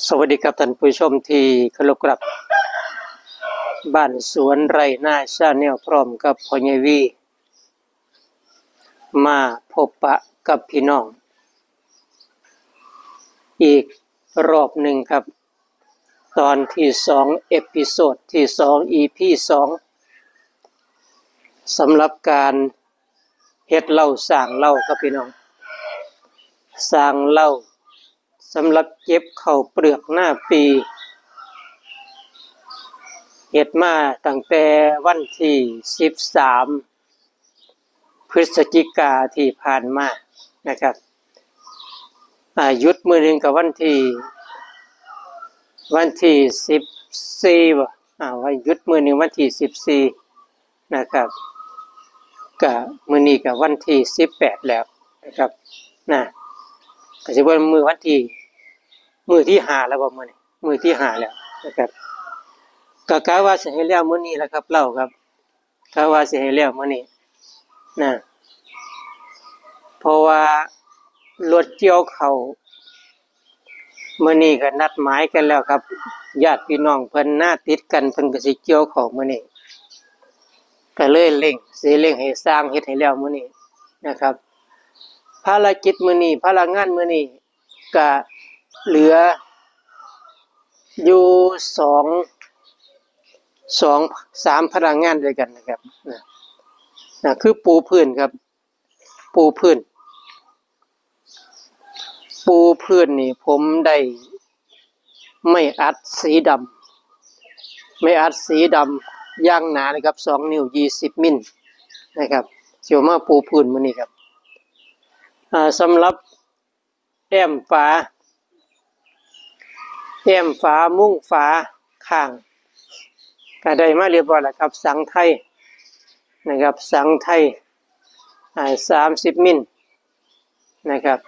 สวัสดีครับท่านผู้ชมที่เคารพครับบ้านสวนไร่นาชาแนลพร้อมกับพ่อใหญ่วีมาพบปะกับพี่น้องอีกรอบหนึ่งครับตอนที่2เอพิโซดที่2 EP 2สำหรับการเฮ็ดเหล้าสร้างเหล้าครับพี่น้องสร้างเหล้าสำหรับเก็บข้าวเปลือกหน้าปีเฮ็ดมาตั้งแต่วันที่13พฤศจิกาที่ผ่านมานะครับหยุดมื้อนึงกับวันที่14บ่ว่าหยุดมื้อนึงวันที่14นะครับก็มื้อนี้ก็วันที่18แล้วนะครับก็สิว่ามื้อที่5แล้วบ่มื้อนี้มื้อที่5แล้วนะครับก็กะว่าสิให้แล้วมื้อนี้แหละครับเล่าครับกะว่าสิให้แล้วมื้อนี้เพราะว่ารถเกี่ยวข้าวมื้อนี้ก็นัดหมายกันแล้วครับญาติพี่น้องเพิ่นหน้าติดกันเพิ่นก็สิเกี่ยวข้าวมื้อนี้ก็เลยเร่งให้สร้างเฮ็ดให้แล้วมื้อนี้นะครับภารกิจมื้อนี้ภารงานมื้อนี้ก็เหลืออยู่3พลังงานด้วยกันนะครับคือปูพื้นครับปูพื้นนี่ผมได้ไม่อัดสีดำย่างหนานะครับ2นิ้ว20มิลนะครับเสียวมาปูพื้นมื้อนี้ครับสำหรับแอมฝามุ้งฝาข้างก็ได้มาเรียบร้อยแล้วครับสังไทยนะครับสังไทย30มิลนะครับ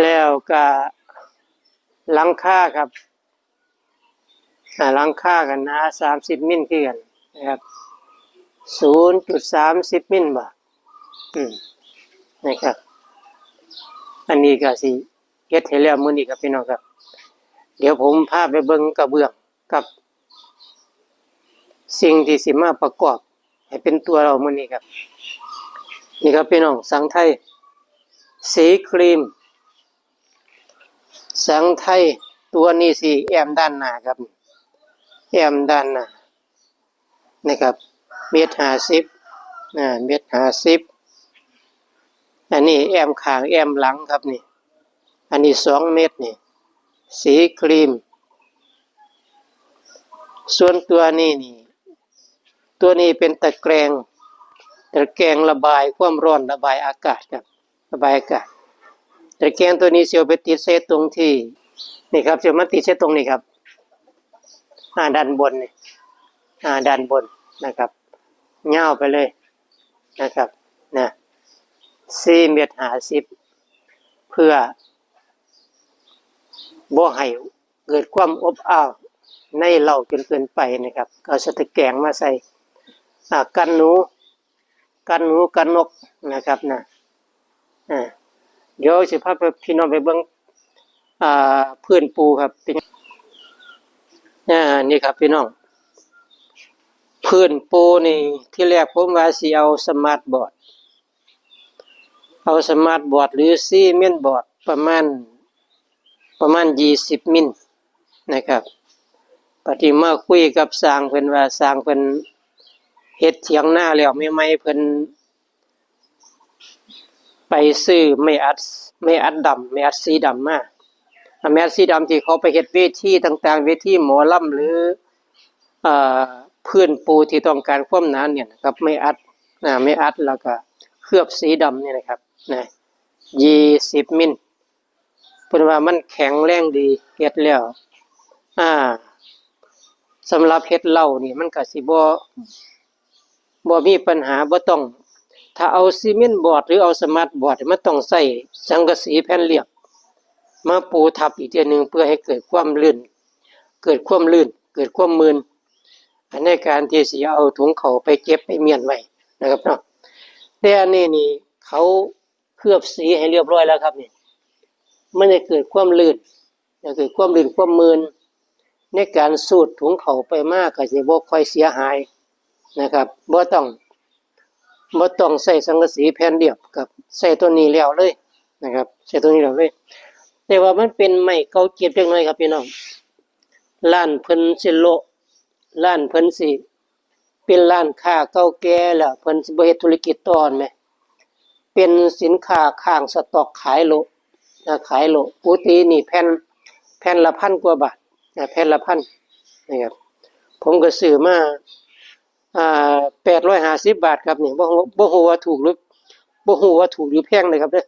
แล้วก็หลังคาครับหลังคากันนะ30มิลคือกันนะครับ 0.30 มิลบ่นะครับอันนี้ก็สิเฮ็ดให้แล้วมื้อนี้ครับพี่น้องครับเดี๋ยวผมพาไปเบิ่งกระเบื้องกับสิ่งที่สิมาประกอบให้เป็นตัวเรามื้อนี้ครับนี่ครับพี่น้องสังไทยสีครีมสังไทยตัวนี้สิแอมด้านหน้าครับแอมด้านหน้านะครับ1.50 1.50 อันนี้แอมข้างแอมหลังครับนี่อันนี้2เมตรนี่สีครีมส่วนตัวนี้เป็นตะแกรงระบายความร้อนระบายอากาศครับระบายอากาศตะแกรงตัวนี้เสียวไปติดเซตตรงที่นี่ครับเสียวมาติดเซตตรงนี้ครับด้านบนนี่ด้านบนนะครับยาวไปเลยนะครับ4.50 เมตรเพื่อบ่ให้เกิดความอบอ้าวในเหล้าจนเกินไปนะครับก็เอาตะแกรงมาใส่กันหนูกันนกนะครับเดี๋ยวสิพาพี่น้องไปเบิ่งพื้นปูครับนี่ครับพี่น้องพื้นปูนี่ที่แรกผมว่าสิเอาสมาร์ทบอร์ดหรือซีเมนต์บอร์ดประมาณ20มิลนะครับปฏิมาคุยกับสร้างเพิ่นว่าสร้างเพิ่นเฮ็ดเถียงนาแล้วใหม่ๆเพิ่นไปซื้อไม่อัดสีดำมาไม่อัดสีดำที่เขาไปเฮ็ดเวทีต่างๆเวทีหมอลำหรือพื้นปูที่ต้องการความหนาเนี่ยนะครับไม่อัดแล้วก็เคลือบสีดำนี่นะครับ20มิลเพิ่นว่ามันแข็งแรงดีเฮ็ดแล้วสำหรับเฮ็ดเหล้านี่มันก็สิบ่มีปัญหาบ่ต้องถ้าเอาซีเมนต์บอร์ดหรือเอาสมาร์ทบอร์ดมันต้องใช้สังกะสีแผ่นเรียบมาปูทับอีกทีนึงเพื่อให้เกิดความลื่นเกิดความมืนในการที่สิเอาถุงเขาไปเก็บไปเมียนไว้นะครับเนาะแต่อันนี้นี่เขาเคลือบสีให้เรียบร้อยแล้วครับนี่ มันจะเกิดความลื่นจะเกิดความลื่นความมืนในการสูดถุงเข่าไปมากก็สิบ่ค่อยเสียหายนะครับบ่ต้องใส่สังกะสีแผ่นเดียวกับใส่ตัวนี้แล้วเลยนะครับใส่ตัวนี้แล้วเลยแต่ว่ามันเป็นไม้เก่าเก็บจักหน่อยครับพี่น้องร้านเพิ่นสิโละร้านเพิ่นสิเป็นร้านค้าเก่าแก่แล้วเพิ่นสิบ่เฮ็ดธุรกิจต่อแม่เป็นสินค้าค้างสต็อกขายโลขายโลปกตินี่แผ่นละ1,000 กว่าบาทแผ่นละ1,000นะครับผมก็ซื้อมา850 บาทครับนี่บ่ฮู้ว่าถูกหรือแพงเลยครับเด้อ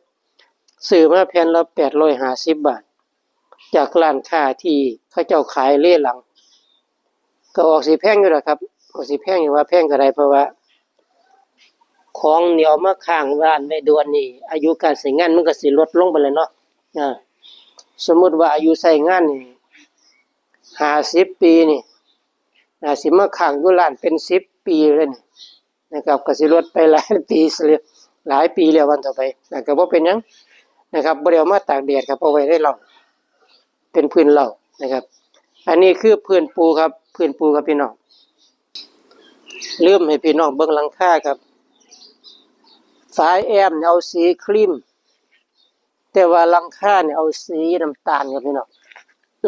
ซื้อมาแผ่นละ850 บาทจากร้านค้าที่เขาเจ้าขายเล่หลังก็ออกสิแพงอยู่ล่ะครับออกสิแพงอยู่ว่าแพงก็ได้เพราะว่าของเหนียวมาค้างร้านไว้ด่วนนี่อายุการใช้งานมันก็สิลดลงไปเลยเนาะสมมุติว่าอายุใช้งานนี่50 ปีนี่สิมาค้างอยู่ร้านเป็น10 ปีเลยนี่นะครับก็สิลดไปหลายปีหลายปีแล้ววันต่อไปก็บ่เป็นหยังนะครับบ่ได้เอามาตากแดดครับเอาไว้ได้เราเป็นพื้นเหล้านะครับอันนี้คือพื้นปูครับพื้นปูครับพี่น้องลืมให้พี่น้องเบิ่งหลังคาครับฝาแอมเอาสีครีมแต่ว่าหลังคาเนี่ยเอาสีน้ำตาลครับพี่น้อง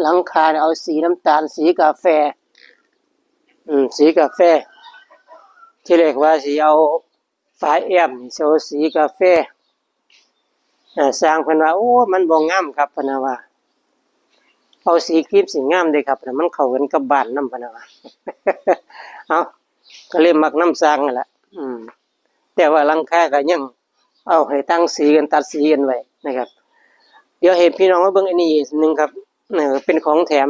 หลังคาเนี่ยเอาสีน้ำตาลสีกาแฟสีกาแฟที่เรียกว่าสิเอาฝาแอมนี่เอาสีกาแฟสร้างเพิ่นว่าโอ้มันบ่งามครับเพิ่นว่าเอาสีครีมสีงามเด้ครับมันเข้ากันกับบ้านนำเพิ่นว่าเอาก็เลยมักน้ำสร้างนั่นแหละแต่ว่าหลังคาก็ยังเอาให้ตั้งสีกันตัดสีกันไว้นะครับเดี๋ยวให้พี่น้องมาเบิ่งอันนี้นึงครับเป็นของแถม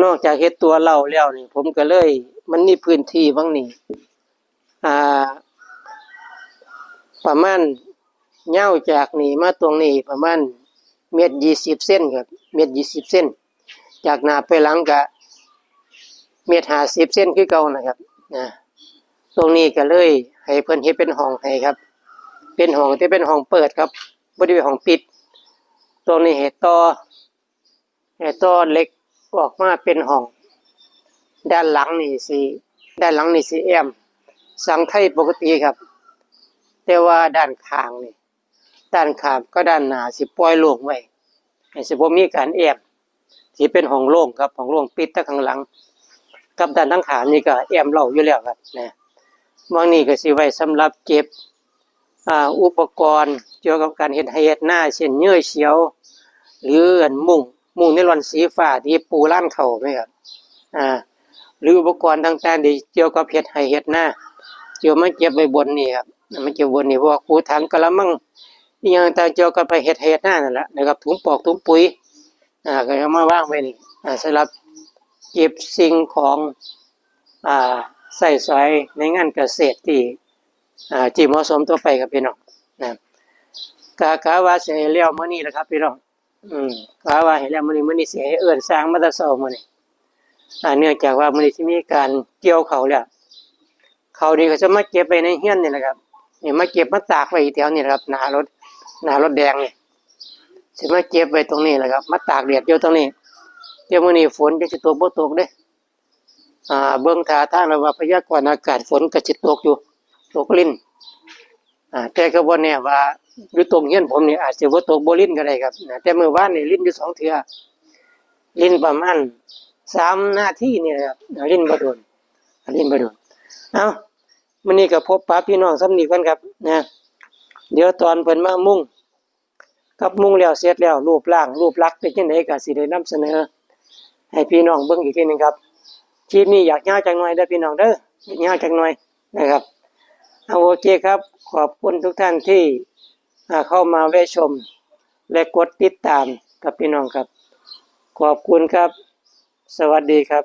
นอกจากเฮ็ดตัวเหล้าแล้วนี่ผมก็เลยมันมีพื้นที่บางนี่ประมาณยาวจากนี่มาตรงนี้ประมาณ1.20 เซนครับ1.20 เซนจากหน้าไปหลังก็1.50 เซนคือเก่านะครับตรงนี้ก็เลยให้เพิ่นเฮ็ดเป็นห้องให้ครับเป็นห้องที่เป็นห้องเปิดครับบ่ได้เป็นห้องปิดตรงนี้ให้ต่อเหล็กออกมาเป็นห้องด้านหลังนี่สิแอมสังไทยปกติครับแต่ว่าด้านข้างก็ด้านหน้าสิปล่อยโล่งไว้ให้สิบ่มีการแอมสิเป็นห้องโล่งครับห้องโล่งปิดแต่ข้างหลังกับด้านข้างขานี่ก็แอมเหล้าอยู่แล้วครับบางนี้ก็สิไว้สำหรับเก็บอุปกรณ์เกี่ยวกับการเฮ็ดหน้าเช่นเหยื่อเขียวหรือมุ้งไนลอนสีฟ้าที่ปูร้านเขาไหมครับหรืออุปกรณ์ต่างๆที่เกี่ยวกับเฮ็ดหน้าเกี่ยวมาเก็บไว้บนนี่ครับมันเก็บบนนี่พวกคูถังกะละมังอีหยังต่างเกี่ยวกับไปเฮ็ดหน้านั่นแหละนะครับถุงปอกถุงปุ๋ยก็เอามาวางไว้นี่สำหรับเก็บสิ่งของใส่สอยในงานเกษตรที่เหมาะสมต่อไปครับพี่น้องกะว่าสิให้แล้วมื้อนี้แหละครับพี่น้องกะว่าให้แล้วมื้อนี้สิให้เอิ้นสร้างมาแต่เช้ามื้อนี้เนื่องจากว่ามื้อนี้สิมีการเกี่ยวข้าวแล้วข้าวนี่ก็จะมาเก็บไว้ในเฮือนนี่แหละครับนี่มาเก็บมาตากไว้แถวนี้ครับหน้ารถแดงนี่สิมาเก็บไว้ตรงนี้แหละครับมาตากแดดอยู่ตรงนี้เดี๋ยวมื้อนี้ฝนจะสิตกบ่ตกเด้เบิ่งท่าทางแล้วว่าพยากรณ์อากาศฝนก็สิตกอยู่ตกลิ้นแต่ก็บ่แน่ว่าอยู่ตรงเฮียนผมนี่อาจสิบ่ตกบ่ลิ้นก็ได้ครับแต่มื้อวานนี่ลิ้นอยู่2 เทื่อลิ้นประมาณ3 นาทีนี่แหละครับลิ้นบ่โดนเอามื้อนี้ก็พบปะพี่น้องส่ำนี้ก่อนครับเดี๋ยวตอนเพิ่นมามุงแล้วเสร็จแล้วรูปลักษณ์เป็นจังได๋ก็สิได้นำเสนอให้พี่น้องเบิ่งอีกทีนึงครับคลิปนี้อยากยาวจักหน่อยเด้อพี่น้องเด้อยาวจักหน่อยนะครับโอเคครับขอบคุณทุกท่านที่เข้ามาแวะชมและกดติดตามกับพี่น้องครับขอบคุณครับสวัสดีครับ